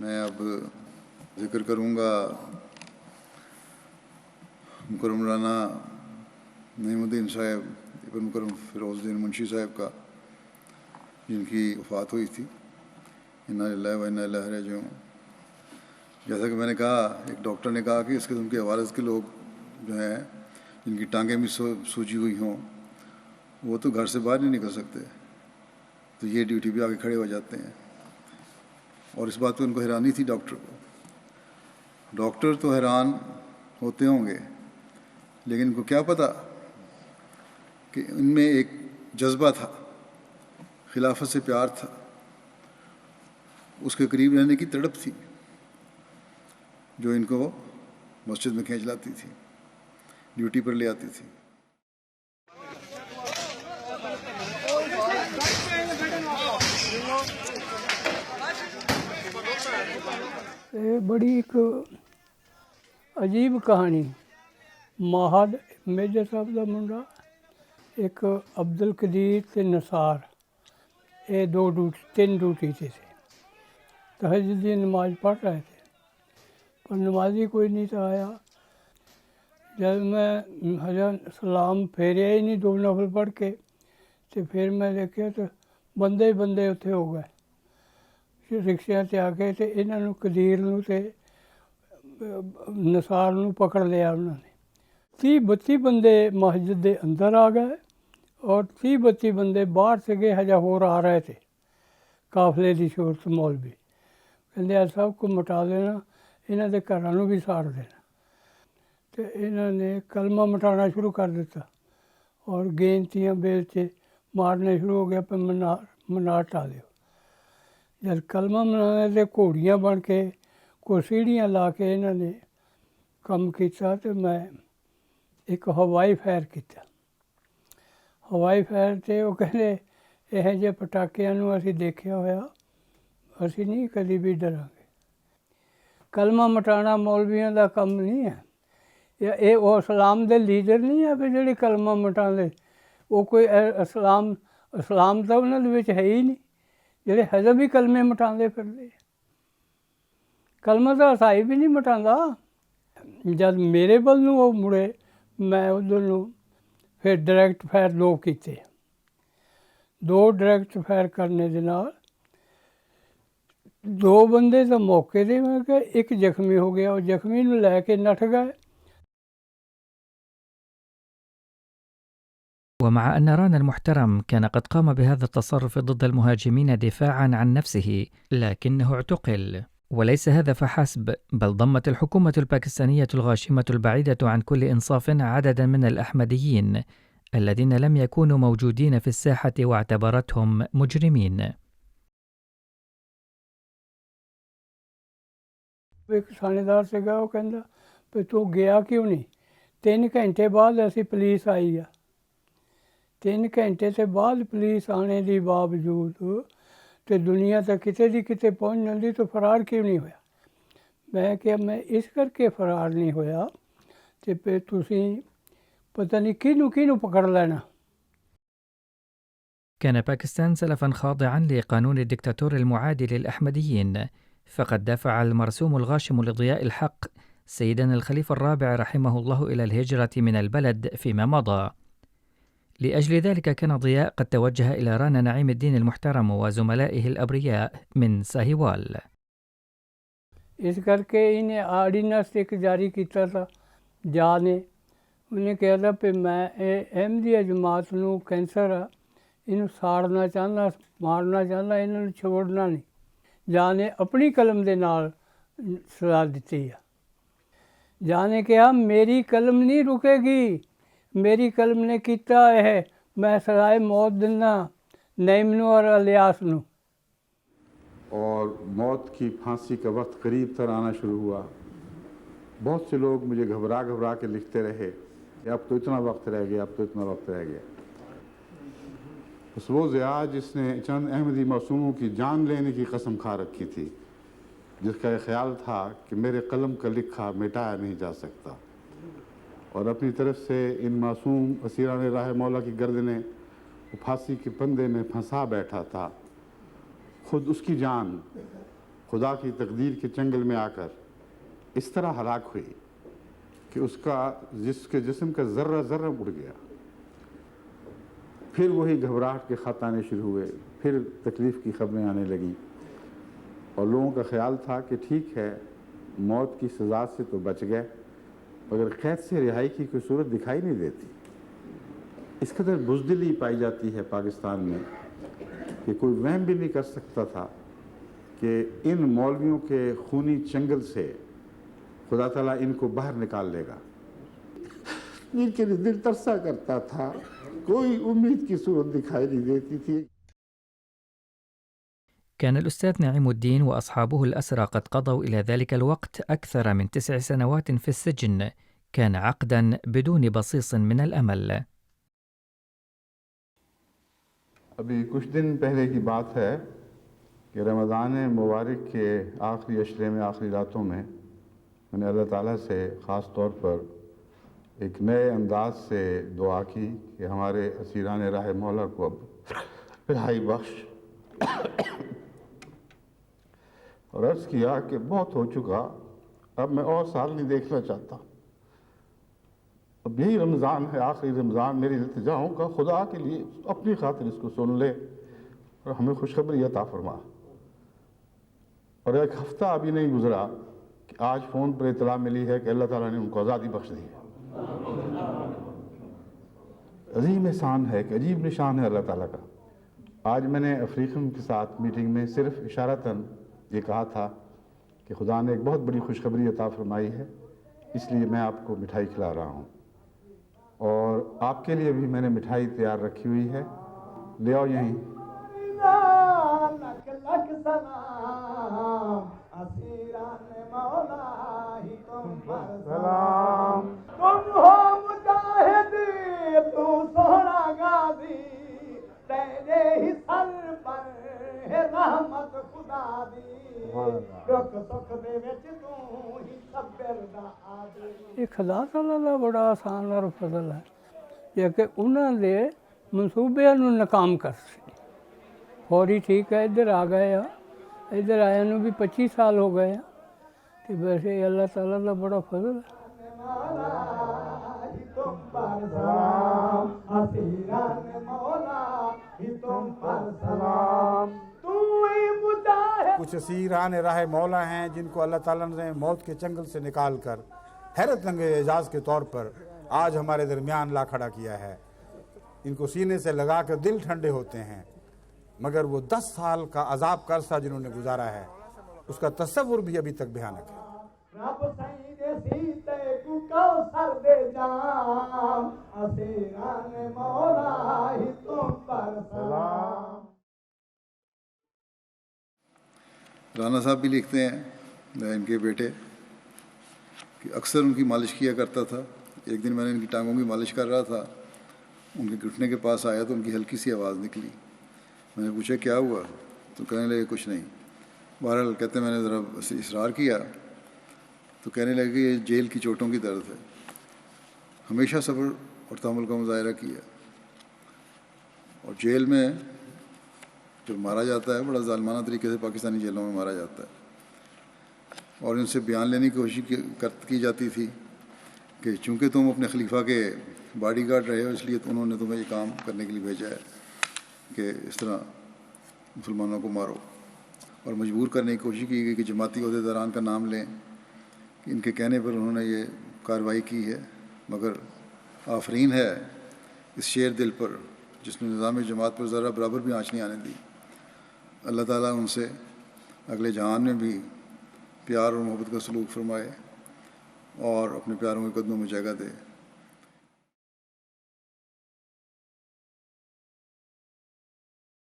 میں اب ذکر کروں گا مکرم مولانا نعیم الدین صاحب ابن مکرم فیروز الدین منشی صاحب کا، جن کی وفات ہوئی تھی۔ انا للہ و انا الیہ راجعون۔ جیسا کہ میں نے کہا، ایک ڈاکٹر نے کہا کہ اس قسم کے عوارض کے لوگ جو ہیں، جن کی ٹانگیں بھی سوجی ہوئی ہوں، وہ تو گھر سے باہر نہیں نکل سکتے، تو یہ ڈیوٹی پہ آ کے کھڑے ہو جاتے ہیں۔ اور اس بات پہ ان کو حیرانی تھی ڈاکٹر کو۔ ڈاکٹر تو حیران ہوتے ہوں گے، لیکن ان کو کیا پتہ کہ ان میں ایک جذبہ تھا، خلافت سے پیار تھا، اس کے قریب رہنے کی تڑپ تھی، جو ان کو مسجد میں کھینچ لاتی تھی، ڈیوٹی پر لے آتی تھی۔ بڑی ایک عجیب کہانی۔ ماہد میجر صاحب کا منڈا، ایک عبد القدیر تے نثار، یہ تین ڈیوٹی سے تھے۔ تہجد کی نماز پڑھ رہے تھے، پر نمازی کوئی نہیں تھا آیا۔ جب میں حضرت سلام پھیریا ہی نہیں 2 نفل پڑھ کے، تو پھر میں دیکھا تو بندے ہی بندے اتنے ہو گئے رکشے سے آ کے، تو انہوں قدیر نو تے نثار نو پکڑ لیا انہوں نے۔ 30-32 بندے مسجد دے اندر آ گئے، اور 30-32 بندے باہر سے گئے ہجا ہور آ رہے تھے، قافلے کی صورت مولوی کہتے سب کو مٹا دینا، انہوں دے گھروں بھی ساڑ دینا۔ تو انہوں نے کلمہ مٹانا شروع کر دیتا، اور گینتیاں بیلچے مارنے شروع ہو گیا پہ منار ٹالو۔ جب کلمہ منانے سے گھوڑیاں بن کے کوئی سیڑھیاں لا کے انہوں نے کم کیتا، تو میں ایک ہوائی فائر کیتا۔ ہوائی فائر تے وہ کہتے یہ جے پٹاکیاں نو اسی دیکھیا ہویا، اسی نہیں کدی بھی ڈراں گے۔ کلمہ مٹانا مولویاں دا کم نہیں ہے، یہ وہ اسلام دے لیڈر نہیں ہے بھی جڑے کلمہ مٹاندے۔ وہ کوئی اسلام تو انہاں دے وچ ہے ہی نہیں، جڑے حزب ہی کلمے مٹاندے پھردے۔ کلمہ تو عیسائی بھی نہیں مٹاندا۔ جد میرے بل نوں وہ مڑے، میں ادھر نوں پھر ڈائریکٹ فائر 2 کیتے۔ 2 ڈائریکٹ فائر کرنے دے نال 2 بندے تو موقع تے مر گئے، ایک زخمی ہو گیا۔ وہ زخمی نوں لے کے نٹھ گئے۔ ومع أن رانا المحترم كان قد قام بهذا التصرف ضد المهاجمين دفاعا عن نفسه، لكنه اعتقل. وليس هذا فحسب، بل ضمت الحكومة الباكستانية الغاشمة البعيدة عن كل إنصاف عددا من الأحمديين الذين لم يكونوا موجودين في الساحة واعتبرتهم مجرمين. ایک تھاਣੇਦਾਰ ਸੀਗਾ، ਉਹ ਕਹਿੰਦਾ ਵੀ ਤੂੰ ਗਿਆ ਕਿਉਂ ਨਹੀਂ؟ 3 ਘੰਟੇ ਬਾਅਦ ਅਸੀਂ ਪੁਲਿਸ ਆਈ ਆ। 3 ਘੰਟੇ ਤੋਂ ਬਾਅਦ ਪੁਲਿਸ ਆਣੇ ਦੇ ਬਾਵਜੂਦ ਤੇ ਦੁਨੀਆ ਤਾਂ ਕਿਤੇ ਦੀ ਕਿਤੇ ਪਹੁੰਚ ਜਾਂਦੀ, ਤਾਂ ਫਰਾਰ ਕਿਉਂ ਨਹੀਂ ਹੋਇਆ? ਮੈਂ ਕਿਹਾ ਮੈਂ ਇਸ ਕਰਕੇ ਫਰਾਰ ਨਹੀਂ ਹੋਇਆ ਤੇ ਫਿਰ ਤੁਸੀਂ ਪਤਾ ਨਹੀਂ ਕਿਹਨੂੰ پکڑ لینا۔ كان باكستان سلفا خاضعا لقانون الدكتاتور المعادي للأحمديين، فقد دفع المرسوم الغاشم لضياء الحق سيدنا الخليفة الرابع رحمه الله إلى الهجرة من البلد فيما مضى. لأجل ذلك كان ضياء قد توجه إلى رانا نعيم الدين المحترم وزملائه الأبرياء من ساهيوال. اس ਕਰਕੇ ਇਹਨੇ ਆਰਡੀਨੈਂਸ ਇੱਕ ਜਾਰੀ ਕੀਤਾ ਤਾ ਜਾ ਨੇ। ਉਹਨੇ ਕਿਹਾ ਤਾ ਵੀ ਮੈਂ ਇਹ ਅਹਿਮਦੀਆ ਜਮਾਤ ਨੂੰ ਕੈਂਸਰ ਆ, ਇਹਨੂੰ ਸਾੜਨਾ ਚਾਹੁੰਦਾ, ਮਾਰਨਾ ਚਾਹੁੰਦਾ, ਇਹਨਾਂ ਨੂੰ ਛੋੜਨਾ ਨਹੀਂ। ਜਾ ਨੇ ਆਪਣੀ ਕਲਮ ਦੇ ਨਾਲ ਸਲਾਹ ਦਿੱਤੀ ਆ। ਜਾ ਨੇ ਕਿਹਾ ਮੇਰੀ ਕਲਮ ਨਹੀਂ ਰੁਕੇਗੀ, ਮੇਰੀ ਕਲਮ ਨੇ ਕੀਤਾ ਇਹ, ਮੈਂ ਸਜ਼ਾਏ ਮੌਤ ਦਿੰਦਾ نعیم نو اور الیاس نو۔ اور موت کی پھانسی کا وقت قریب تر آنا شروع ہوا۔ بہت سے لوگ مجھے گھبرا کے لکھتے رہے کہ اب تو اتنا وقت رہ گیا، اب تو اتنا وقت رہ گیا۔ بس وہ ضیاء جس نے چند احمدی معصوموں کی جان لینے کی قسم کھا رکھی تھی، جس کا یہ خیال تھا کہ میرے قلم کا لکھا مٹایا نہیں جا سکتا، اور اپنی طرف سے ان معصوم اسیران راہ مولا کی گردنیں پھانسی کے پندے میں پھنسا بیٹھا تھا، خود اس کی جان خدا کی تقدیر کے چنگل میں آ کر اس طرح ہلاک ہوئی کہ اس کے جسم کا ذرہ ذرہ اڑ گیا. پھر وہی گھبراہٹ کے خط آنے شروع ہوئے، پھر تکلیف کی خبریں آنے لگیں، اور لوگوں کا خیال تھا کہ ٹھیک ہے موت کی سزا سے تو بچ گئے، مگر قید سے رہائی کی کوئی صورت دکھائی نہیں دیتی. اس قدر بزدلی پائی جاتی ہے پاکستان میں کہ کوئی وہم بھی نہیں کر سکتا تھا کہ ان مولویوں کے خونی چنگل سے خدا تعالیٰ ان کو باہر نکال لے گا. ان کے لیے دل ترسا کرتا تھا، کوئی امید کی صورت دکھائی نہیں دیتی تھی. كان الأستاذ نعيم الدين وأصحابه الأسرى قد قضوا إلى ذلك الوقت أكثر من 9 سنوات في السجن. كان عقدا بدون بصيص من الأمل. ابھی کچھ دن پہلے کی بات ہے کہ رمضان مبارک کے آخری عشرے میں، آخری راتوں میں نے اللہ تعالیٰ سے خاص طور پر ایک نئے انداز سے دعا کی کہ ہمارے اسیران راہ مولا کو اب رہائی بخش، اور عرض کیا کہ بہت ہو چکا، اب میں اور سال نہیں دیکھنا چاہتا. اب یہی رمضان ہے، آخری رمضان. میری التجا ہوں کہ خدا کے لیے اپنی خاطر اس کو سن لے اور ہمیں خوشخبری عطا فرما. اور ایک ہفتہ ابھی نہیں گزرا کہ آج فون پر اطلاع ملی ہے کہ اللہ تعالیٰ نے ان کو آزادی بخش دی ہے. عظیم احسان ہے، کہ عجیب نشان ہے اللہ تعالیٰ کا. آج میں نے افریقن کے ساتھ میٹنگ میں صرف اشارتاً یہ کہا تھا کہ خدا نے ایک بہت بڑی خوشخبری عطا فرمائی ہے، اس لیے میں آپ کو مٹھائی کھلا رہا ہوں، اور آپ کے لیے بھی میں نے مٹھائی تیار رکھی ہوئی ہے، لے آؤ یہیں. یہ خدا تعالیٰ کا بڑا آسان اور فضل ہے یہ کہ انہوں نے منصوبے نو ناکام کر سی. فوری ٹھیک ہے ادھر آ گئے، ادھر آیا نو بھی 25 سال ہو گئے، تو ویسے اللہ تعالیٰ کا بڑا فضل ہے. کچھ اسیران راہ مولا ہیں جن کو اللہ تعالیٰ نے موت کے چنگل سے نکال کر حیرت انگیز اعزاز کے طور پر آج ہمارے درمیان لا کھڑا کیا ہے. ان کو سینے سے لگا کر دل ٹھنڈے ہوتے ہیں، مگر وہ 10 سال کا عذاب کا عرصہ جنہوں نے گزارا ہے اس کا تصور بھی ابھی تک بھیانک ہے. رانا صاحب بھی لکھتے ہیں، ان کے بیٹے، کہ اکثر ان کی مالش کیا کرتا تھا. ایک دن میں نے ان کی ٹانگوں کی مالش کر رہا تھا، ان کے گھٹنے کے پاس آیا تو ان کی ہلکی سی آواز نکلی. میں نے پوچھا کیا ہوا، تو کہنے لگے کچھ نہیں. بہرحال کہتے میں نے ذرا اصرار کیا تو کہنے لگے کہ یہ جیل کی چوٹوں کی درد ہے. ہمیشہ صبر اور تحمل کا مظاہرہ کیا، اور جیل میں جب مارا جاتا ہے بڑا ظالمانہ طریقے سے پاکستانی جیلوں میں مارا جاتا ہے. اور ان سے بیان لینے کی کوشش کی جاتی تھی کہ چونکہ تم اپنے خلیفہ کے باڈی گارڈ رہے ہو اس لیے انہوں نے تمہیں یہ کام کرنے کے لیے بھیجا ہے کہ اس طرح مسلمانوں کو مارو. اور مجبور کرنے کی کوشش کی گئی کہ جماعتی عہدیداران کا نام لیں. ان کے کہنے پر انہوں نے یہ کارروائی کی ہے، مگر آفرین ہے اس شیر دل پر جس نے نظام جماعت پر ذرا برابر بھی آنچ نہیں آنے دی. اللہ تعالیٰ ان سے اگلے جہان میں بھی پیار اور محبت کا سلوک فرمائے اور اپنے پیاروں کے قدموں میں جگہ دے.